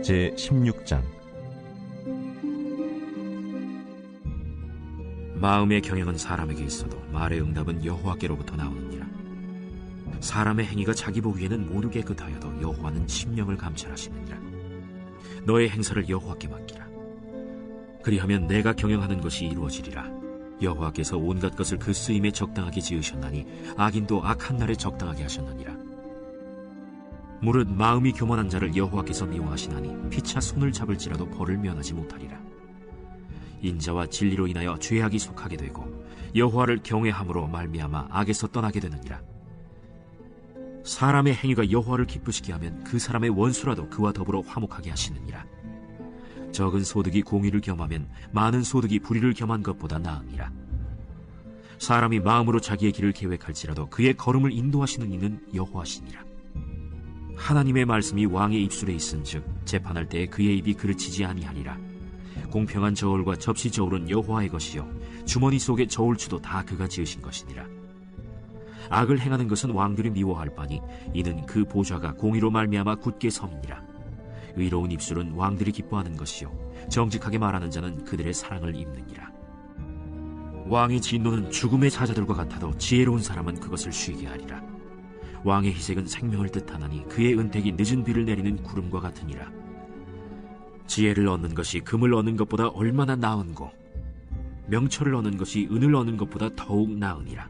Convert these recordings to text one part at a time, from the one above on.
제16장. 마음의 경영은 사람에게 있어도 말의 응답은 여호와께로부터 나오느니라. 사람의 행위가 자기 보기에는 모두 깨끗하여도 여호와는 심령을 감찰하시느니라. 너의 행사를 여호와께 맡기라. 그리하면 내가 경영하는 것이 이루어지리라. 여호와께서 온갖 것을 그 쓰임에 적당하게 지으셨나니 악인도 악한 날에 적당하게 하셨느니라. 무릇 마음이 교만한 자를 여호와께서 미워하시나니 피차 손을 잡을지라도 벌을 면하지 못하리라. 인자와 진리로 인하여 죄악이 속하게 되고 여호와를 경외함으로 말미암아 악에서 떠나게 되느니라. 사람의 행위가 여호와를 기쁘시게 하면 그 사람의 원수라도 그와 더불어 화목하게 하시느니라. 적은 소득이 공의를 겸하면 많은 소득이 불의를 겸한 것보다 나으니라. 사람이 마음으로 자기의 길을 계획할지라도 그의 걸음을 인도하시는 이는 여호와시니라. 하나님의 말씀이 왕의 입술에 있은즉 재판할 때에 그의 입이 그르치지 아니하리라. 공평한 저울과 접시 저울은 여호와의 것이요 주머니 속의 저울추도 다 그가 지으신 것이니라. 악을 행하는 것은 왕들이 미워할 바니 이는 그 보좌가 공의로 말미암아 굳게 섬이니라. 의로운 입술은 왕들이 기뻐하는 것이요 정직하게 말하는 자는 그들의 사랑을 입느니라. 왕의 진노는 죽음의 사자들과 같아도 지혜로운 사람은 그것을 쉬게 하리라. 왕의 희색은 생명을 뜻하나니 그의 은택이 늦은 비를 내리는 구름과 같으니라. 지혜를 얻는 것이 금을 얻는 것보다 얼마나 나은고 명철을 얻는 것이 은을 얻는 것보다 더욱 나으니라.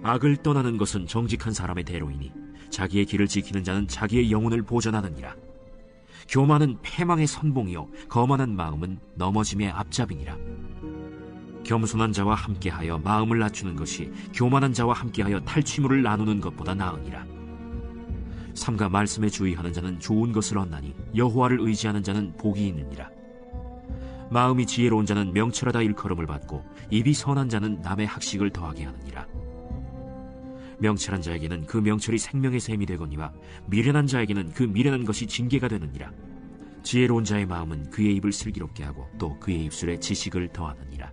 악을 떠나는 것은 정직한 사람의 대로이니 자기의 길을 지키는 자는 자기의 영혼을 보전하느니라. 교만은 패망의 선봉이요 거만한 마음은 넘어짐의 앞잡이니라. 겸손한 자와 함께하여 마음을 낮추는 것이 교만한 자와 함께하여 탈취물을 나누는 것보다 나으니라. 삼가 말씀에 주의하는 자는 좋은 것을 얻나니 여호와를 의지하는 자는 복이 있느니라. 마음이 지혜로운 자는 명철하다 일컬음을 받고 입이 선한 자는 남의 학식을 더하게 하느니라. 명철한 자에게는 그 명철이 생명의 샘이 되거니와 미련한 자에게는 그 미련한 것이 징계가 되느니라. 지혜로운 자의 마음은 그의 입을 슬기롭게 하고 또 그의 입술에 지식을 더하느니라.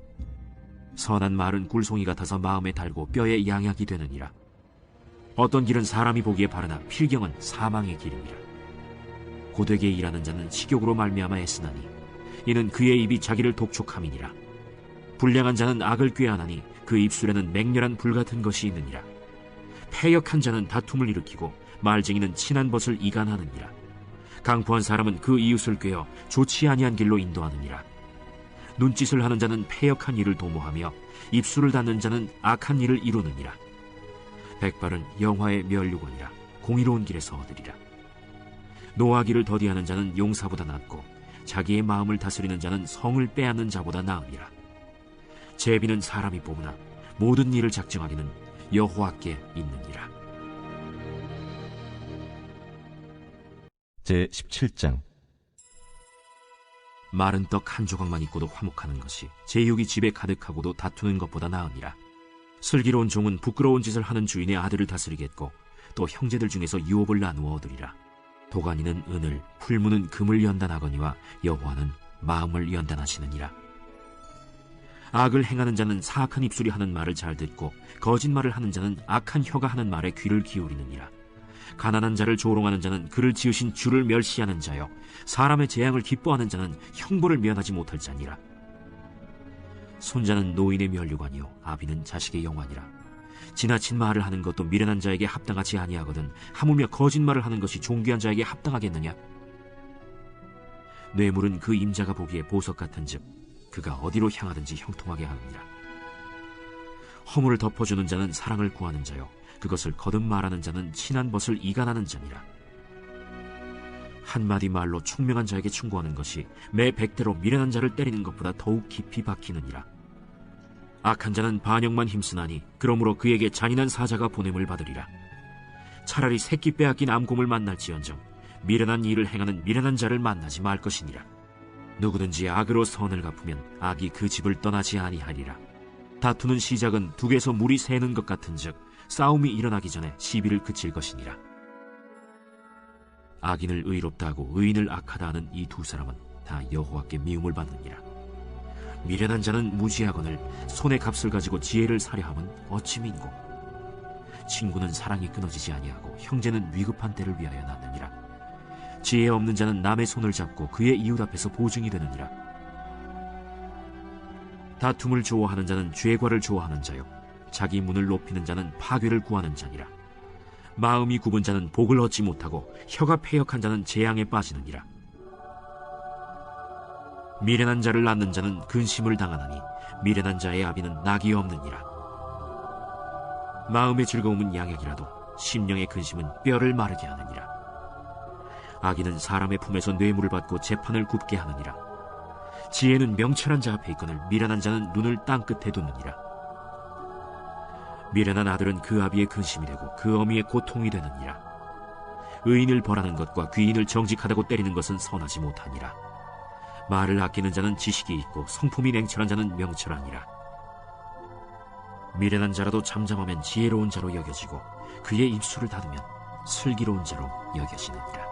선한 말은 꿀송이 같아서 마음에 달고 뼈에 양약이 되느니라. 어떤 길은 사람이 보기에 바르나 필경은 사망의 길이니라. 고되게 일하는 자는 식욕으로 말미암아 애쓰나니 이는 그의 입이 자기를 독촉함이니라. 불량한 자는 악을 꾀하나니 그 입술에는 맹렬한 불같은 것이 있느니라. 패역한 자는 다툼을 일으키고 말쟁이는 친한 벗을 이간하느니라. 강포한 사람은 그 이웃을 꾀어 좋지 아니한 길로 인도하느니라. 눈짓을 하는 자는 패역한 일을 도모하며 입술을 닫는 자는 악한 일을 이루느니라. 백발은 영화의 면류관이라 공의로운 길에서 얻으리라. 노하기를 더디하는 자는 용사보다 낫고 자기의 마음을 다스리는 자는 성을 빼앗는 자보다 나으니라. 제비는 사람이 뽑으나 모든 일을 작정하기는 여호와께 있느니라. 제17장. 마른 떡 한 조각만 있고도 화목하는 것이 제육이 집에 가득하고도 다투는 것보다 나으니라. 슬기로운 종은 부끄러운 짓을 하는 주인의 아들을 다스리겠고 또 형제들 중에서 유업을 나누어 얻으리라. 도가니는 은을, 풀무는 금을 연단하거니와 여호와는 마음을 연단하시느니라. 악을 행하는 자는 사악한 입술이 하는 말을 잘 듣고 거짓말을 하는 자는 악한 혀가 하는 말에 귀를 기울이느니라. 가난한 자를 조롱하는 자는 그를 지으신 주를 멸시하는 자요 사람의 재앙을 기뻐하는 자는 형벌을 면하지 못할 자니라. 손자는 노인의 면류관이요 아비는 자식의 영환이라. 지나친 말을 하는 것도 미련한 자에게 합당하지 아니하거든 하물며 거짓말을 하는 것이 존귀한 자에게 합당하겠느냐. 뇌물은 그 임자가 보기에 보석 같은즉 그가 어디로 향하든지 형통하게 하느니라. 허물을 덮어주는 자는 사랑을 구하는 자요 그것을 거듭 말하는 자는 친한 벗을 이간하는 자니라. 한마디 말로 총명한 자에게 충고하는 것이 매 100대로 미련한 자를 때리는 것보다 더욱 깊이 박히느니라. 악한 자는 반역만 힘쓰나니 그러므로 그에게 잔인한 사자가 보냄을 받으리라. 차라리 새끼 빼앗긴 암곰을 만날지언정 미련한 일을 행하는 미련한 자를 만나지 말 것이니라. 누구든지 악으로 선을 갚으면 악이 그 집을 떠나지 아니하리라. 다투는 시작은 둑에서 물이 새는 것 같은즉 싸움이 일어나기 전에 시비를 그칠 것이니라. 악인을 의롭다 하고 의인을 악하다 하는 이 두 사람은 다 여호와께 미움을 받느니라. 미련한 자는 무지하거늘 손의 값을 가지고 지혜를 사려함은 어찌 민고. 친구는 사랑이 끊어지지 아니하고 형제는 위급한 때를 위하여 낳느니라. 지혜 없는 자는 남의 손을 잡고 그의 이웃 앞에서 보증이 되느니라. 다툼을 좋아하는 자는 죄과를 좋아하는 자요, 자기 문을 높이는 자는 파괴를 구하는 자니라. 마음이 굽은 자는 복을 얻지 못하고 혀가 패역한 자는 재앙에 빠지느니라. 미련한 자를 낳는 자는 근심을 당하나니 미련한 자의 아비는 낙이 없느니라. 마음의 즐거움은 양약이라도 심령의 근심은 뼈를 마르게 하느니라. 악인은 사람의 품에서 뇌물을 받고 재판을 굽게 하느니라. 지혜는 명철한 자 앞에 있거늘 미련한 자는 눈을 땅끝에 두느니라. 미련한 아들은 그 아비의 근심이 되고 그 어미의 고통이 되느니라. 의인을 벌하는 것과 귀인을 정직하다고 때리는 것은 선하지 못하니라. 말을 아끼는 자는 지식이 있고 성품이 냉철한 자는 명철하니라. 미련한 자라도 잠잠하면 지혜로운 자로 여겨지고 그의 입술을 닫으면 슬기로운 자로 여겨지느니라.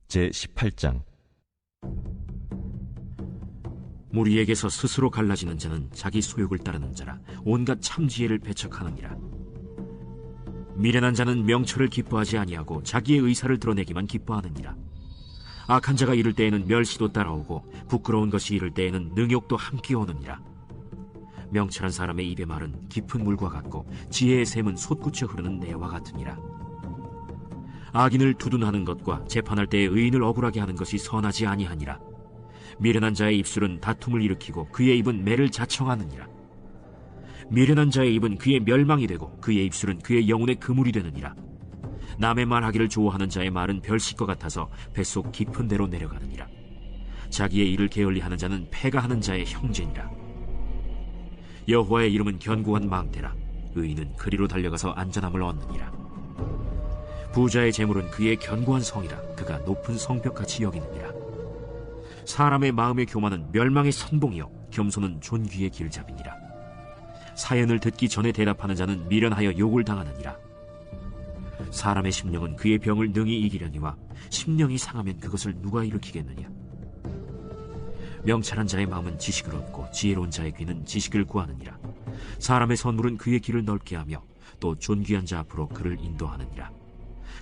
제18장. 무리에게서 스스로 갈라지는 자는 자기 소욕을 따르는 자라 온갖 참지혜를 배척하느니라. 미련한 자는 명철을 기뻐하지 아니하고 자기의 의사를 드러내기만 기뻐하느니라. 악한 자가 이를 때에는 멸시도 따라오고 부끄러운 것이 이를 때에는 능욕도 함께 오느니라. 명철한 사람의 입의 말은 깊은 물과 같고 지혜의 샘은 솟구쳐 흐르는 내와 같으니라. 악인을 두둔하는 것과 재판할 때에 의인을 억울하게 하는 것이 선하지 아니하니라. 미련한 자의 입술은 다툼을 일으키고 그의 입은 매를 자청하느니라. 미련한 자의 입은 그의 멸망이 되고 그의 입술은 그의 영혼의 그물이 되느니라. 남의 말하기를 좋아하는 자의 말은 별식과 같아서 뱃속 깊은 데로 내려가느니라. 자기의 일을 게을리하는 자는 패가하는 자의 형제니라. 여호와의 이름은 견고한 망대라. 의인은 그리로 달려가서 안전함을 얻느니라. 부자의 재물은 그의 견고한 성이라. 그가 높은 성벽같이 여기느니라. 사람의 마음의 교만은 멸망의 선봉이요 겸손은 존귀의 길잡이니라. 사연을 듣기 전에 대답하는 자는 미련하여 욕을 당하느니라. 사람의 심령은 그의 병을 능히 이기려니와 심령이 상하면 그것을 누가 일으키겠느냐. 명철한 자의 마음은 지식을 얻고 지혜로운 자의 귀는 지식을 구하느니라. 사람의 선물은 그의 길을 넓게 하며 또 존귀한 자 앞으로 그를 인도하느니라.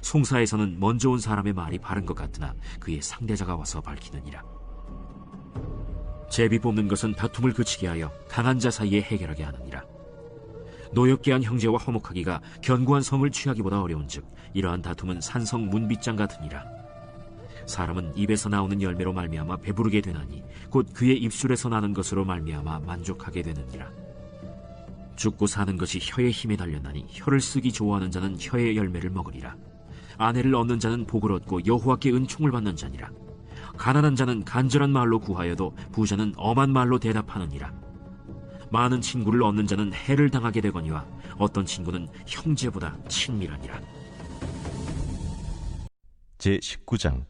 송사에서는 먼저 온 사람의 말이 바른 것 같으나 그의 상대자가 와서 밝히느니라. 제비 뽑는 것은 다툼을 그치게 하여 강한 자 사이에 해결하게 하느니라. 노엽게 한 형제와 화목하기가 견고한 성을 취하기보다 어려운즉 이러한 다툼은 산성 문빗장 같으니라. 사람은 입에서 나오는 열매로 말미암아 배부르게 되나니 곧 그의 입술에서 나는 것으로 말미암아 만족하게 되느니라. 죽고 사는 것이 혀의 힘에 달렸나니 혀를 쓰기 좋아하는 자는 혀의 열매를 먹으리라. 아내를 얻는 자는 복을 얻고 여호와께 은총을 받는 자니라. 가난한 자는 간절한 말로 구하여도 부자는 엄한 말로 대답하느니라. 많은 친구를 얻는 자는 해를 당하게 되거니와 어떤 친구는 형제보다 친밀하니라. 제19장.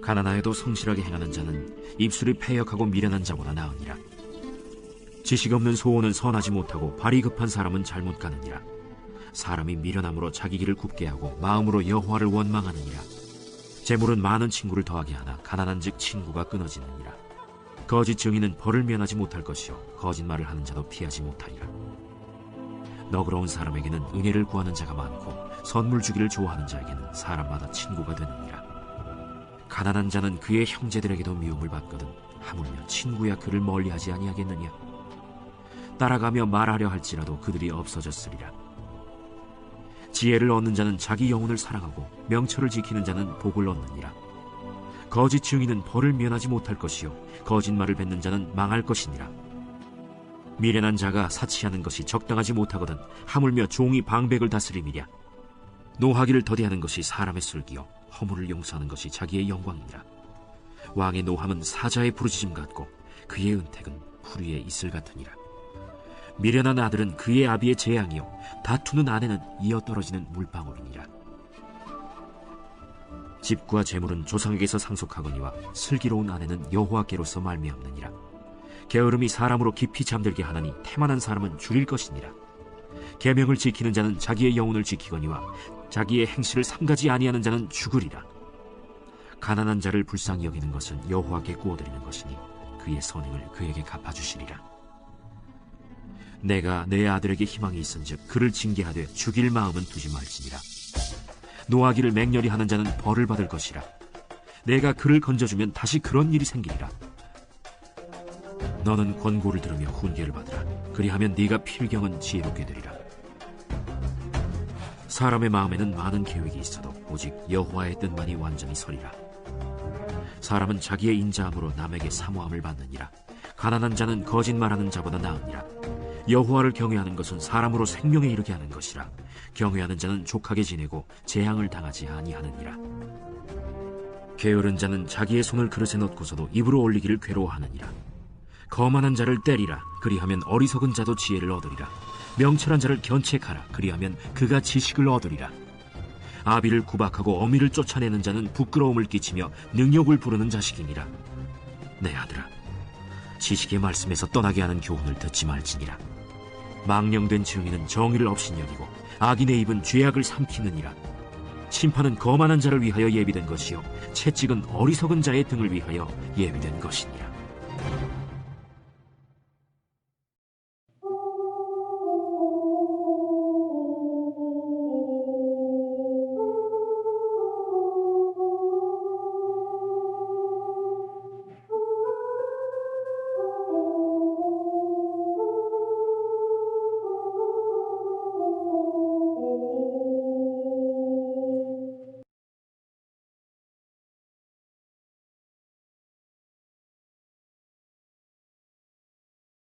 가난하여도 성실하게 행하는 자는 입술이 패역하고 미련한 자보다 나으니라. 지식 없는 소원은 선하지 못하고 발이 급한 사람은 잘못 가느니라. 사람이 미련함으로 자기 길을 굽게 하고 마음으로 여호와를 원망하느니라. 재물은 많은 친구를 더하게 하나 가난한즉 친구가 끊어지느니라. 거짓 증인은 벌을 면하지 못할 것이요 거짓말을 하는 자도 피하지 못하리라. 너그러운 사람에게는 은혜를 구하는 자가 많고 선물 주기를 좋아하는 자에게는 사람마다 친구가 되느니라. 가난한 자는 그의 형제들에게도 미움을 받거든 하물며 친구야 그를 멀리하지 아니하겠느냐. 따라가며 말하려 할지라도 그들이 없어졌으리라. 지혜를 얻는 자는 자기 영혼을 사랑하고 명철을 지키는 자는 복을 얻느니라. 거짓 증인은 벌을 면하지 못할 것이요 거짓말을 뱉는 자는 망할 것이니라. 미련한 자가 사치하는 것이 적당하지 못하거든 하물며 종이 방백을 다스림이랴. 노하기를 더디하는 것이 사람의 슬기요 허물을 용서하는 것이 자기의 영광이니라. 왕의 노함은 사자의 부르짖음 같고 그의 은택은 풀 위에 이슬 같으니라. 미련한 아들은 그의 아비의 재앙이요 다투는 아내는 이어떨어지는 물방울이니라. 집과 재물은 조상에게서 상속하거니와 슬기로운 아내는 여호와께로서 말미암느니라. 게으름이 사람으로 깊이 잠들게 하나니 태만한 사람은 줄일 것이니라. 계명을 지키는 자는 자기의 영혼을 지키거니와 자기의 행실을 삼가지 아니하는 자는 죽으리라. 가난한 자를 불쌍히 여기는 것은 여호와께 구워드리는 것이니 그의 선행을 그에게 갚아주시리라. 내가 내 아들에게 희망이 있은즉 그를 징계하되 죽일 마음은 두지 말지니라. 노하기를 맹렬히 하는 자는 벌을 받을 것이라. 내가 그를 건져주면 다시 그런 일이 생기리라. 너는 권고를 들으며 훈계를 받으라. 그리하면 네가 필경은 지혜롭게 되리라. 사람의 마음에는 많은 계획이 있어도 오직 여호와의 뜻만이 완전히 서리라. 사람은 자기의 인자함으로 남에게 사모함을 받느니라. 가난한 자는 거짓말하는 자보다 나으니라. 여호와를 경외하는 것은 사람으로 생명에 이르게 하는 것이라. 경외하는 자는 족하게 지내고 재앙을 당하지 아니하느니라. 게으른 자는 자기의 손을 그릇에 넣고서도 입으로 올리기를 괴로워하느니라. 거만한 자를 때리라. 그리하면 어리석은 자도 지혜를 얻으리라. 명철한 자를 견책하라. 그리하면 그가 지식을 얻으리라. 아비를 구박하고 어미를 쫓아내는 자는 부끄러움을 끼치며 능욕을 부르는 자식이니라. 내 아들아, 지식의 말씀에서 떠나게 하는 교훈을 듣지 말지니라. 망령된 증인은 정의를 업신여기고 악인의 입은 죄악을 삼키느니라. 심판은 거만한 자를 위하여 예비된 것이요 채찍은 어리석은 자의 등을 위하여 예비된 것이니라.